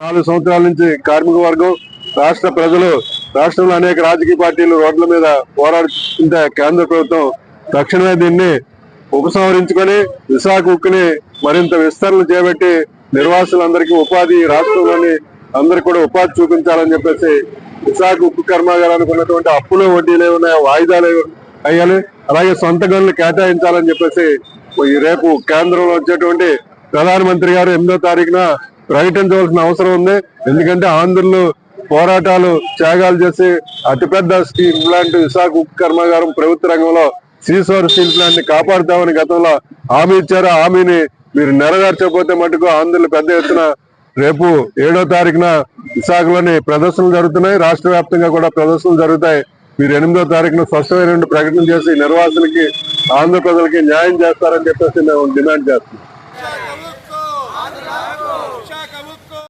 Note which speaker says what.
Speaker 1: 4 సంవత్సరాల నుంచి కార్మిక వర్గం రాష్ట్ర ప్రజలు రాష్ట్రంలో అనేక రాజకీయ పార్టీలు రోడ్ల మీద పోరాడుతుంటే కేంద్ర ప్రభుత్వం తక్షణమే దీన్ని ఉపసంహరించుకొని విశాఖ ఉక్కుని మరింత విస్తరణ చేపట్టి నిర్వాసులందరికీ ఉపాధి రాష్ట్రంలోని అందరికి కూడా ఉపాధి చూపించాలని చెప్పేసి విశాఖ ఉక్కు కర్మాగారానికి ఉన్నటువంటి అప్పులు వడ్డీలు ఏమైనా వాయిదాలు అయ్యాలి, అలాగే సొంత గనులు కేటాయించాలని చెప్పేసి రేపు కేంద్రంలో వచ్చేటువంటి ప్రధానమంత్రి గారు 8వ తారీఖున ప్రకటించవలసిన అవసరం ఉంది. ఎందుకంటే ఆంధ్రులు పోరాటాలు త్యాగాలు చేసి అతిపెద్ద స్టీల్ ప్లాంట్ విశాఖ ఉక్కు కర్మాగారం ప్రభుత్వ రంగంలో శ్రీశ్వర స్టీల్ ప్లాంట్ ని కాపాడుతామని గతంలో హామీ ఇచ్చారు. హామీని మీరు నెరవేర్చకపోతే మటుకు ఆంధ్రులు పెద్ద ఎత్తున రేపు 7వ తారీఖున విశాఖలోని ప్రదర్శనలు జరుగుతున్నాయి. రాష్ట్ర వ్యాప్తంగా కూడా ప్రదర్శనలు జరుగుతాయి. మీరు 8వ తారీఖున స్పష్టమైన ప్రకటన చేసి నిర్వాసులకి ఆంధ్ర ప్రజలకి న్యాయం చేస్తారని చెప్పేసి మేము డిమాండ్ చేస్తున్నాం.